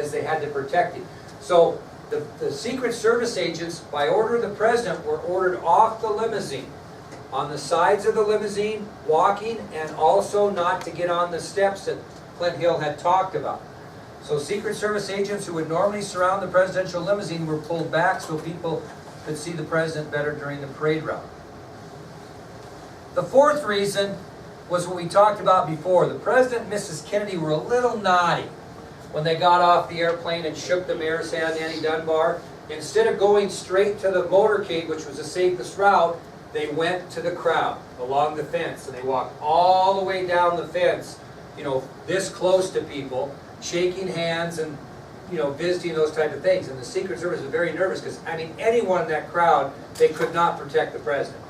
as they had to protect him. So the Secret Service agents, by order of the president, were ordered off the limousine, on the sides of the limousine, walking, and also not to get on the steps that Clint Hill had talked about. So Secret Service agents who would normally surround the presidential limousine were pulled back so people could see the president better during the parade route. The fourth reason was what we talked about before. The president and Mrs. Kennedy were a little naughty when they got off the airplane and shook the mayor's hand, Annie Dunbar. Instead of going straight to the motorcade, which was the safest route, they went to the crowd along the fence, and they walked all the way down the fence, you know, this close to people, shaking hands and, you know, visiting, those type of things. And the Secret Service was very nervous because, I mean, anyone in that crowd, they could not protect the president.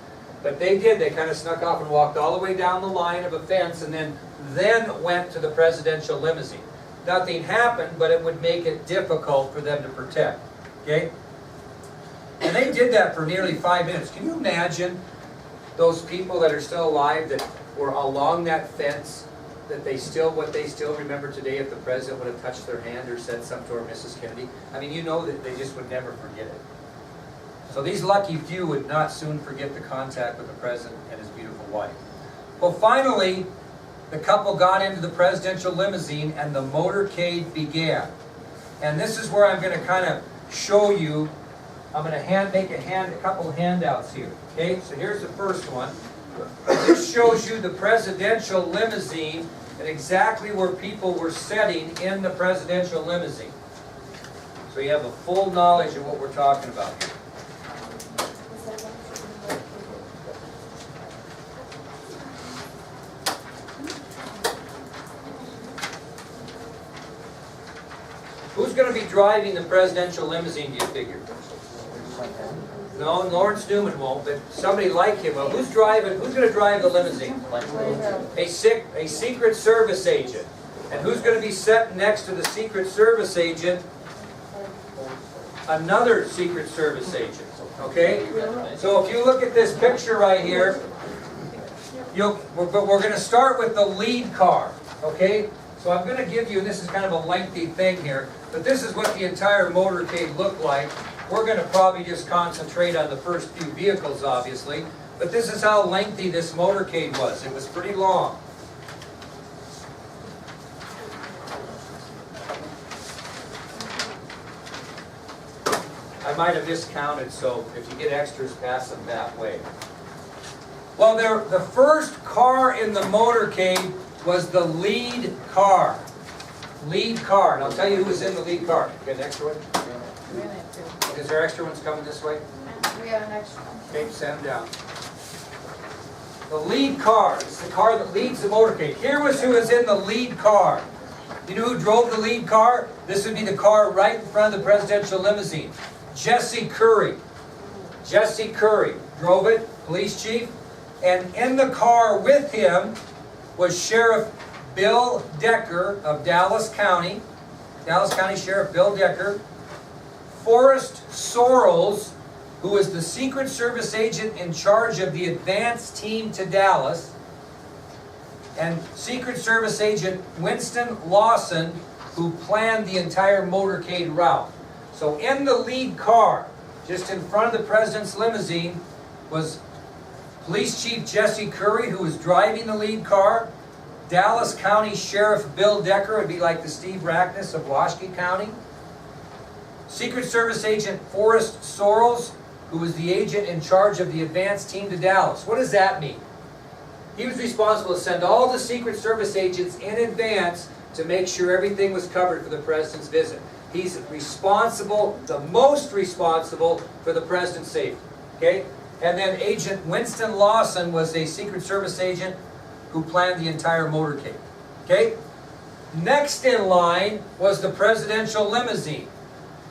But they did. They kind of snuck off and walked all the way down the line of a fence and then went to the presidential limousine. Nothing happened, but it would make it difficult for them to protect. Okay? And they did that for nearly 5 minutes. Can you imagine those people that are still alive that were along that fence, that what they still remember today if the president would have touched their hand or said something to her, Mrs. Kennedy? I mean, you know that they just would never forget it. So these lucky few would not soon forget the contact with the president and his beautiful wife. Well, finally, the couple got into the presidential limousine and the motorcade began. And this is where I'm going to kind of show you. I'm going to make a couple handouts here. Okay, so here's the first one. This shows you the presidential limousine and exactly where people were sitting in the presidential limousine. So you have a full knowledge of what we're talking about here. Who's going to be driving the presidential limousine, do you figure? No, Lawrence Newman won't, but somebody like him will. Who's going to drive the limousine? A Secret Service agent. And who's going to be sitting next to the Secret Service agent? Another Secret Service agent. Okay? So if you look at this picture right here, we're going to start with the lead car. Okay? So I'm going to give you, and this is kind of a lengthy thing here, but this is what the entire motorcade looked like. We're going to probably just concentrate on the first few vehicles, obviously, but this is how lengthy this motorcade was. It was pretty long. I might have miscounted, so if you get extras, pass them that way. Well, the first car in the motorcade was the lead car. Lead car. And I'll tell you who was in the lead car. Okay, next one. Is there extra ones coming this way? We have an extra one. Okay, send them down. The lead car is the car that leads the motorcade. Here was who was in the lead car. You know who drove the lead car? This would be the car right in front of the presidential limousine. Jesse Curry. Jesse Curry drove it, police chief. And in the car with him was Sheriff Bill Decker of Dallas County. Dallas County Sheriff Bill Decker. Forrest Sorrells, who was the Secret Service agent in charge of the advance team to Dallas, and Secret Service agent Winston Lawson, who planned the entire motorcade route. So in the lead car, just in front of the president's limousine, was Police Chief Jesse Curry, who was driving the lead car. Dallas County Sheriff Bill Decker would be like the Steve Rackness of Washoe County. Secret Service agent Forrest Sorrells, who was the agent in charge of the advance team to Dallas. What does that mean? He was responsible to send all the Secret Service agents in advance to make sure everything was covered for the president's visit. He's responsible, the most responsible, for the president's safety. Okay? And then Agent Winston Lawson was a Secret Service agent who planned the entire motorcade. Okay? Next in line was the presidential limousine.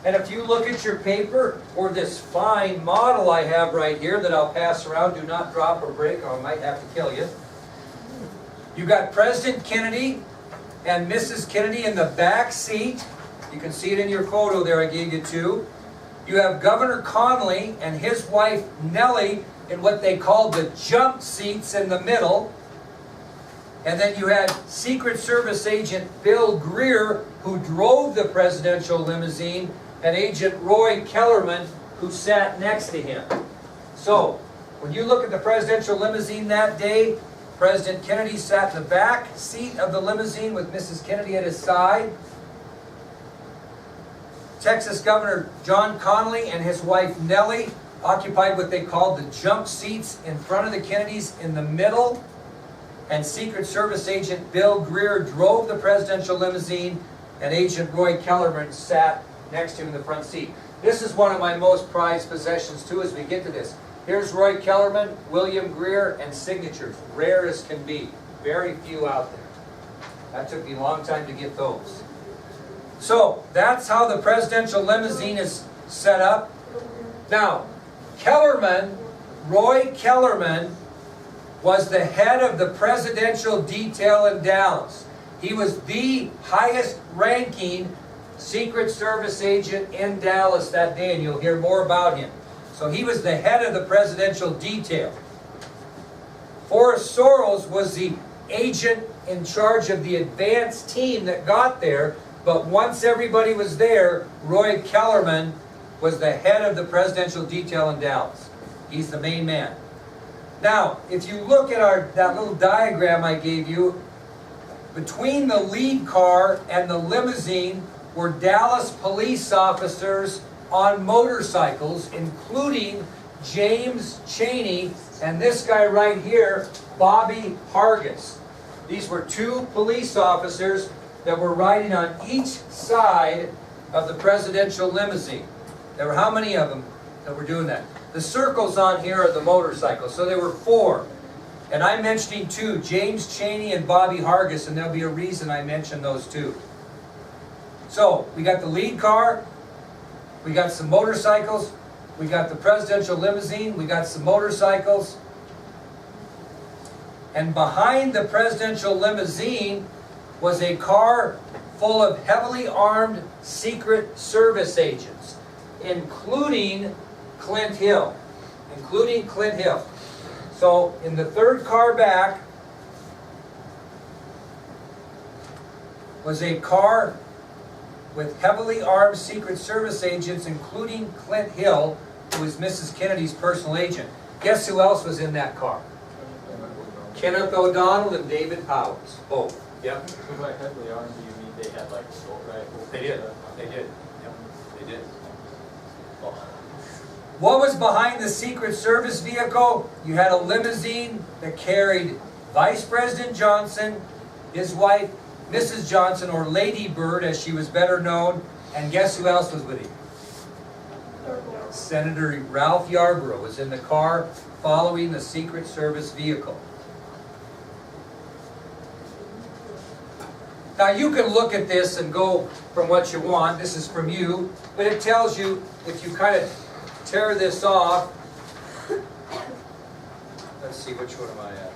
And if you look at your paper, or this fine model I have right here that I'll pass around, do not drop or break or I might have to kill you. You got President Kennedy and Mrs. Kennedy in the back seat. You can see it in your photo there I gave you too. You have Governor Connolly and his wife Nellie in what they called the jump seats in the middle. And then you had Secret Service agent Bill Greer, who drove the presidential limousine, and Agent Roy Kellerman, who sat next to him. So, when you look at the presidential limousine that day, President Kennedy sat in the back seat of the limousine with Mrs. Kennedy at his side. Texas Governor John Connally and his wife Nellie occupied what they called the jump seats in front of the Kennedys in the middle. And Secret Service agent Bill Greer drove the presidential limousine, and Agent Roy Kellerman sat next to him in the front seat. This is one of my most prized possessions too as we get to this. Here's Roy Kellerman, William Greer, and signatures. Rare as can be. Very few out there. That took me a long time to get those. So, that's how the presidential limousine is set up. Now, Kellerman, Roy Kellerman, was the head of the presidential detail in Dallas. He was the highest ranking Secret Service agent in Dallas that day, and you'll hear more about him. So he was the head of the presidential detail. Forrest Sorrells was the agent in charge of the advance team that got there, but once everybody was there, Roy Kellerman was the head of the presidential detail in Dallas. He's the main man. Now, if you look at that little diagram I gave you, between the lead car and the limousine were Dallas police officers on motorcycles, including James Chaney and this guy right here, Bobby Hargis. These were two police officers that were riding on each side of the presidential limousine. There were how many of them that were doing that? The circles on here are the motorcycles, so there were 4. And I'm mentioning 2, James Chaney and Bobby Hargis, and there'll be a reason I mention those 2. So, we got the lead car, we got some motorcycles, we got the presidential limousine, we got some motorcycles, and behind the presidential limousine was a car full of heavily armed Secret Service agents, including Clint Hill. So, in the third car back was a car with heavily armed Secret Service agents, including Clint Hill, who was Mrs. Kennedy's personal agent. Guess who else was in that car? Kenneth O'Donnell and David Powers, both. Yep. So by heavily armed, do you mean they had like assault rifles? They did. They did. Yep. They did. Oh. What was behind the Secret Service vehicle? You had a limousine that carried Vice President Johnson, his wife, Mrs. Johnson, or Lady Bird as she was better known, and guess who else was with him? Senator Ralph Yarborough was in the car following the Secret Service vehicle. Now you can look at this and go from what you want. This is from you, but it tells you if you kind of tear this off. Let's see, which one am I at?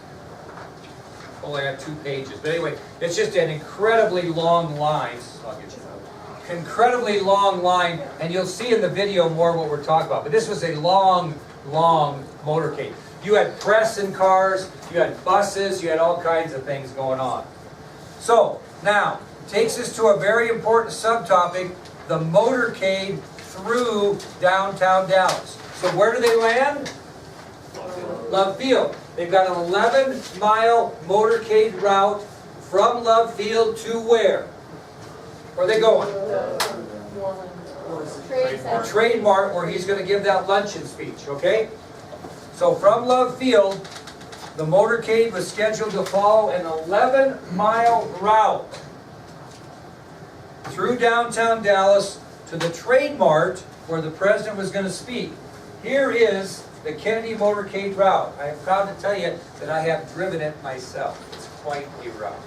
Only have 2 pages. But anyway, it's just an incredibly long line. I'll get you out. Incredibly long line, and you'll see in the video more what we're talking about. But this was a long, long motorcade. You had press in cars, you had buses, you had all kinds of things going on. So, now, takes us to a very important subtopic, the motorcade through downtown Dallas. So where do they land? Love Field. They've got an 11-mile motorcade route from Love Field to where? Where are they going? Trade Mart, where he's going to give that luncheon speech, okay? So from Love Field, the motorcade was scheduled to follow an 11-mile route through downtown Dallas to the Trade Mart where the president was going to speak. Here is the Kennedy motorcade route. I am proud to tell you that I have driven it myself. It's quite a route.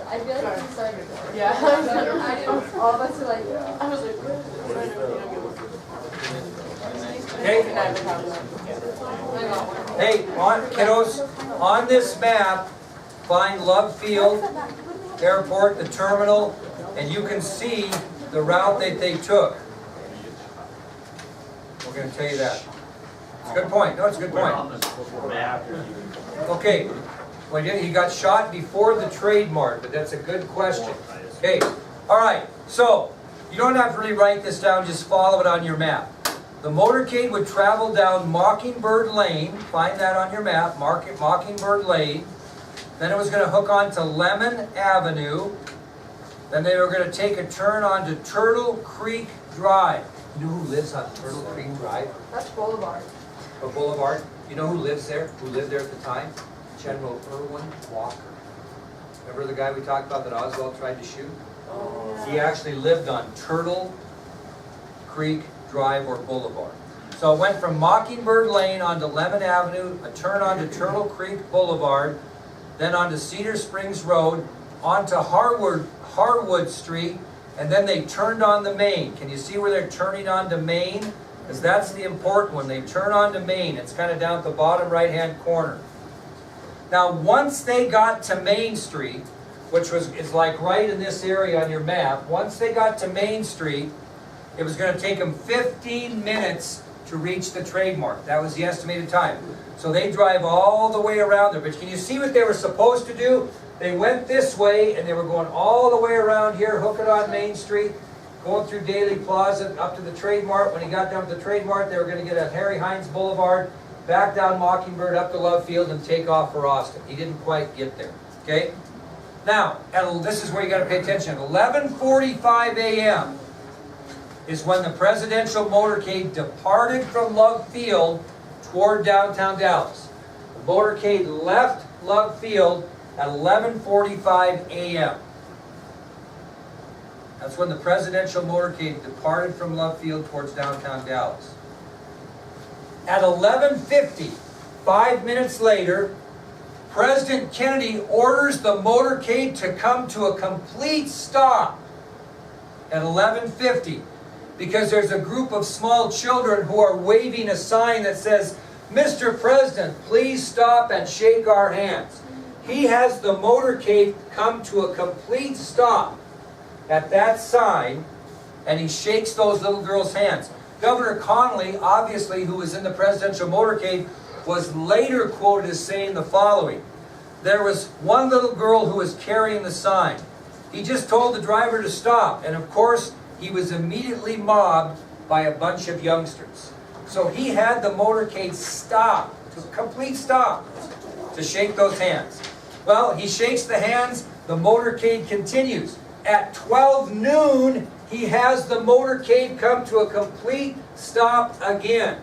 I feel like we started before. Yeah. I didn't, all of us are like, I was like, Okay? I got one. Hey, kiddos, on this map, find Love Field Airport, the terminal, and you can see the route that they took. We're gonna tell you that. It's a good point. No, it's a good point. Okay, well, he got shot before the trademark, but that's a good question. Okay, all right, so you don't have to really write this down, just follow it on your map. The motorcade would travel down Mockingbird Lane, find that on your map, mark it Mockingbird Lane. Then it was going to hook on to Lemon Avenue. Then they were going to take a turn onto Turtle Creek Drive. You know who lives on Turtle Creek Drive? That's Boulevard. Or Boulevard? You know who lives there? Who lived there at the time? General Irwin Walker. Remember the guy we talked about that Oswald tried to shoot? Oh, He actually lived on Turtle Creek Drive or Boulevard. So it went from Mockingbird Lane onto Lemon Avenue, a turn onto Turtle Creek Boulevard, then onto Cedar Springs Road, onto Harwood Street, and then they turned on the main. Can you see where they're turning onto Main? Because that's the important one. They turn onto Main. It's kind of down at the bottom right-hand corner. Now, once they got to Main Street, which is like right in this area on your map, once they got to Main Street, it was going to take them 15 minutes to reach the trademark. That was the estimated time. So they drive all the way around there. But can you see what they were supposed to do? They went this way, and they were going all the way around here, hooking on Main Street, going through Daly Plaza, up to the Trade Mart. When he got down to the Trade Mart, they were going to get at Harry Hines Boulevard, back down Mockingbird, up to Love Field, and take off for Austin. He didn't quite get there, okay? Now, this is where you got to pay attention. At 11:45 a.m. is when the presidential motorcade departed from Love Field toward downtown Dallas. The motorcade left Love Field at 11:45 a.m. That's when the presidential motorcade departed from Love Field towards downtown Dallas. At 11:50, 5 minutes later, President Kennedy orders the motorcade to come to a complete stop at 11:50 because there's a group of small children who are waving a sign that says, "Mr. President, please stop and shake our hands." He has the motorcade come to a complete stop at that sign, and he shakes those little girls' hands. Governor Connolly, obviously, who was in the presidential motorcade, was later quoted as saying the following: "There was one little girl who was carrying the sign. He just told the driver to stop, and of course, he was immediately mobbed by a bunch of youngsters." So he had the motorcade stop, to complete stop, to shake those hands. Well, he shakes the hands, the motorcade continues. At 12 noon, he has the motorcade come to a complete stop again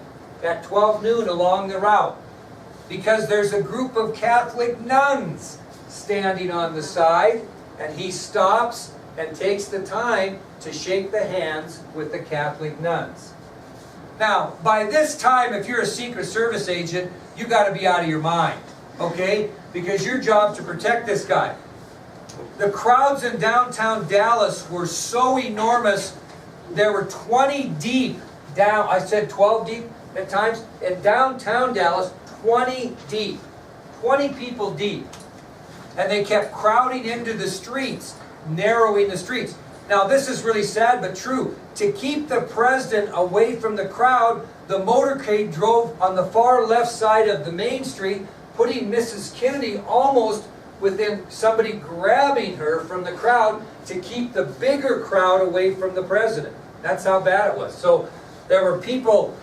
at 12 noon along the route, because there's a group of Catholic nuns standing on the side, and he stops and takes the time to shake the hands with the Catholic nuns. Now, by this time, if you're a Secret Service agent, you got to be out of your mind, okay? Because your job's to protect this guy. The crowds in downtown Dallas were so enormous, there were 20 deep down, I said 12 deep at times, in downtown Dallas, 20 deep, 20 people deep. And they kept crowding into the streets, narrowing the streets. Now this is really sad but true. To keep the president away from the crowd, the motorcade drove on the far left side of the main street, putting Mrs. Kennedy almost within somebody grabbing her from the crowd to keep the bigger crowd away from the president. That's how bad it was. So there were people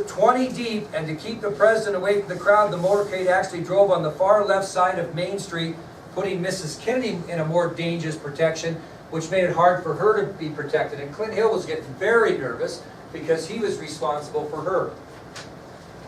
20 deep, and to keep the president away from the crowd, the motorcade actually drove on the far left side of Main Street, putting Mrs. Kennedy in a more dangerous protection, which made it hard for her to be protected. And Clint Hill was getting very nervous because he was responsible for her.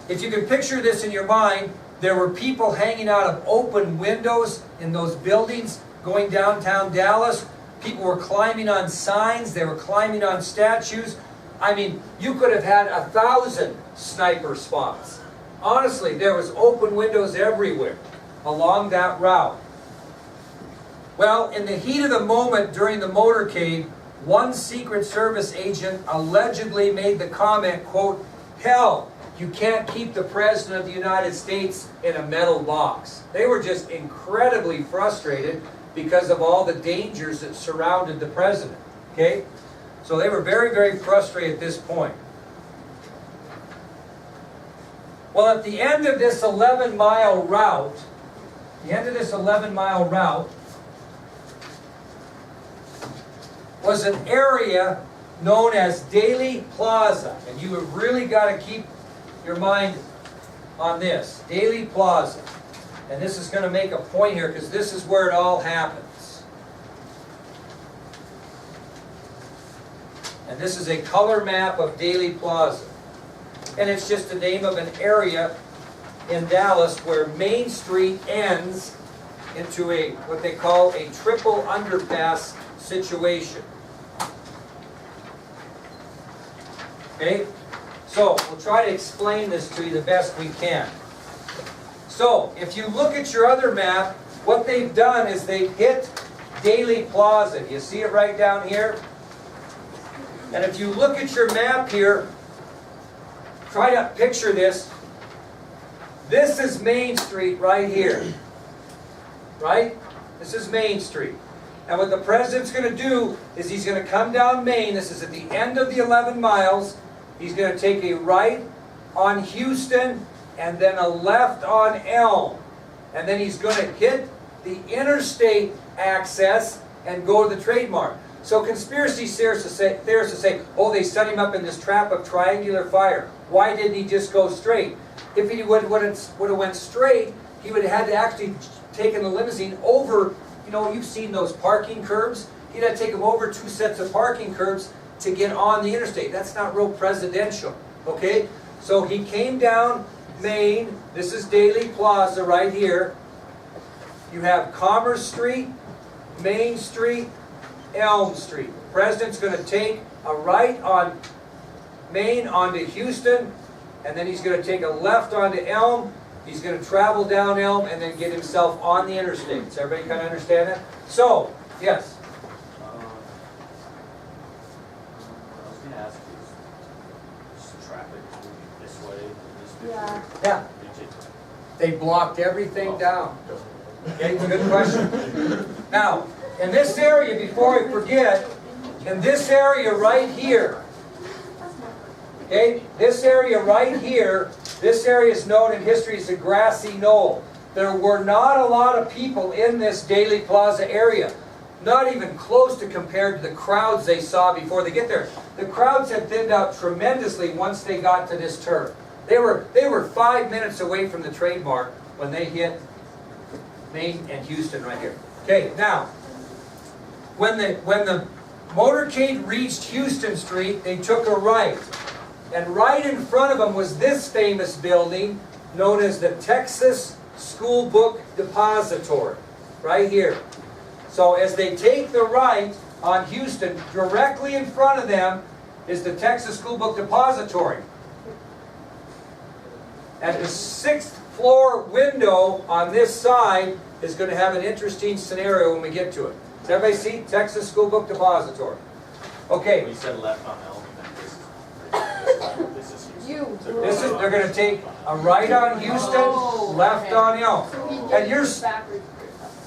If you can picture this in your mind, there were people hanging out of open windows in those buildings going downtown Dallas. People were climbing on signs. They were climbing on statues. I mean, you could have had 1,000 sniper spots. Honestly, there was open windows everywhere along that route. Well, in the heat of the moment during the motorcade, one Secret Service agent allegedly made the comment, quote, "Hell, you can't keep the President of the United States in a metal box." They were just incredibly frustrated because of all the dangers that surrounded the President, okay? So they were very, very frustrated at this point. Well, at the end of this 11-mile route, was an area known as Daley Plaza. And you have really got to keep your mind on this. Daley Plaza. And this is going to make a point here because this is where it all happens. And this is a color map of Daley Plaza. And it's just the name of an area in Dallas where Main Street ends into a what they call a triple underpass situation. Okay? So, we'll try to explain this to you the best we can. So, if you look at your other map, what they've done is they've hit Daley Plaza. You see it right down here? And if you look at your map here, try to picture this. This is Main Street right here. Right? This is Main Street. And what the President's going to do is he's going to come down Main. This is at the end of the 11 miles. He's going to take a right on Houston and then a left on Elm. And then he's going to hit the interstate access and go to the trademark. So conspiracy theorists say, oh, they set him up in this trap of triangular fire. Why didn't he just go straight? If he would have went straight, he would have had to actually taken the limousine over, you know, you've seen those parking curbs. He'd have to take him over 2 sets of parking curbs to get on the interstate. That's not real presidential, okay? So he came down Main. This is Daley Plaza right here. You have Commerce Street, Main Street, Elm Street. The President's going to take a right on Main onto Houston, and then he's going to take a left onto Elm. He's going to travel down Elm and then get himself on the interstate. Does everybody kind of understand that? So, yes? I was gonna ask is traffic moving this way, this Yeah. Yeah. They blocked everything down. Okay, it's a good question. Now, in this area, before I forget, in this area right here, okay, this area right here, this area is known in history as the Grassy Knoll. There were not a lot of people in this Daley Plaza area. Not even close to compared to the crowds they saw before they get there. The crowds had thinned out tremendously once they got to this turn. They were 5 minutes away from the trademark when they hit Main and Houston right here. Okay, now, when the motorcade reached Houston Street, they took a right. And right in front of them was this famous building known as the Texas School Book Depository, right here. So as they take the right on Houston, directly in front of them is the Texas School Book Depository. And the 6th floor window on this side is going to have an interesting scenario when we get to it. Does everybody see Texas School Book Depository? Okay. We said left on Elm, and this is Houston. They're going to take a right on Houston, left on Elm. And you're,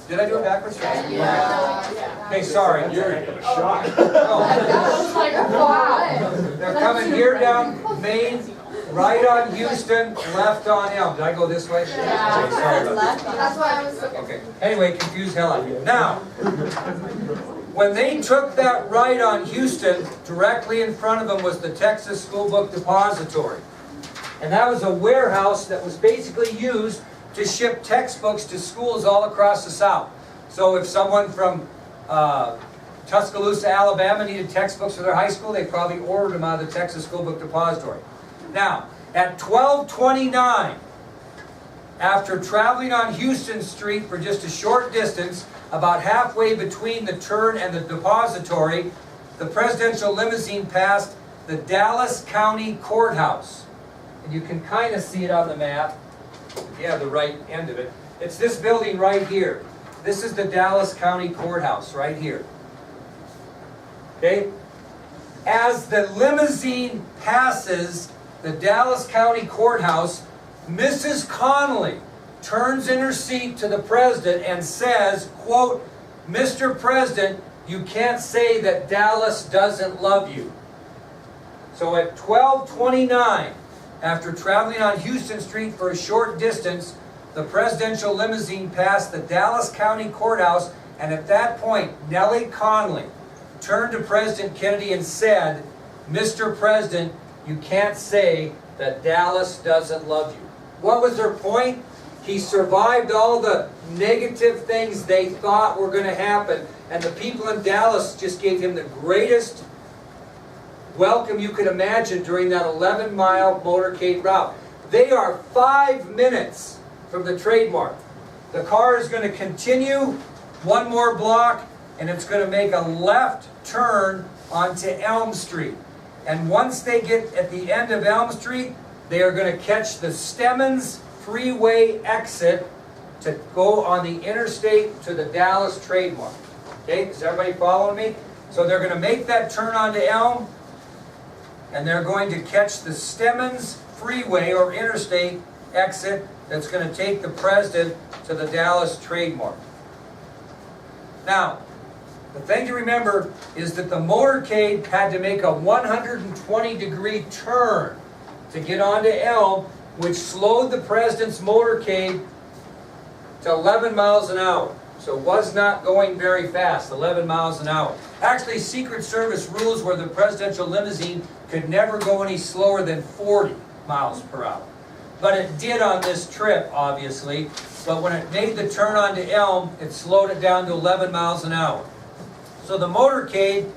did I do it backwards? Yeah. Okay, sorry. You're in a shock. No. I was like, wow. They're coming here down Main, right on Houston, left on Elm. Did I go this way? Yeah. Okay, sorry about that. That's why I was looking. Okay, anyway, confused hell out of you. Now, when they took that right on Houston, directly in front of them was the Texas School Book Depository. And that was a warehouse that was basically used to ship textbooks to schools all across the South. So if someone from Tuscaloosa, Alabama needed textbooks for their high school, they probably ordered them out of the Texas School Book Depository. Now, at 12:29, after traveling on Houston Street for just a short distance, about halfway between the turn and the depository, the presidential limousine passed the Dallas County Courthouse. And you can kind of see it on the map. You have the right end of it. It's this building right here. This is the Dallas County Courthouse right here. Okay? As the limousine passes the Dallas County Courthouse, Mrs. Connolly turns in her seat to the president and says, quote, "Mr. President, you can't say that Dallas doesn't love you." So at 12:29, after traveling on Houston Street for a short distance, the presidential limousine passed the Dallas County Courthouse, and at that point, Nellie Connolly turned to President Kennedy and said, "Mr. President, you can't say that Dallas doesn't love you." What was her point? He survived all the negative things they thought were going to happen, and the people in Dallas just gave him the greatest welcome you could imagine during that 11-mile motorcade route. They are 5 minutes from the trademark. The car is going to continue one more block, and it's going to make a left turn onto Elm Street. And once they get at the end of Elm Street, they are going to catch the Stemmons Freeway exit to go on the interstate to the Dallas trademark. Okay, is everybody following me? So they're going to make that turn onto Elm, and they're going to catch the Stemmons Freeway or interstate exit that's going to take the president to the Dallas trademark. Now, the thing to remember is that the motorcade had to make a 120-degree turn to get onto Elm, which slowed the president's motorcade to 11 miles an hour. So it was not going very fast, 11 miles an hour. Actually, Secret Service rules where the presidential limousine could never go any slower than 40 miles per hour. But it did on this trip, obviously. But when it made the turn onto Elm, it slowed it down to 11 miles an hour. So the motorcade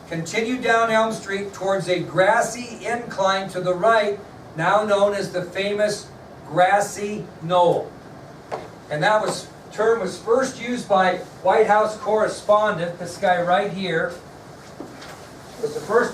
continued down Elm Street towards a grassy incline to the right, now known as the famous Grassy Knoll. And that term was first used by White House correspondent, this guy right here, was the first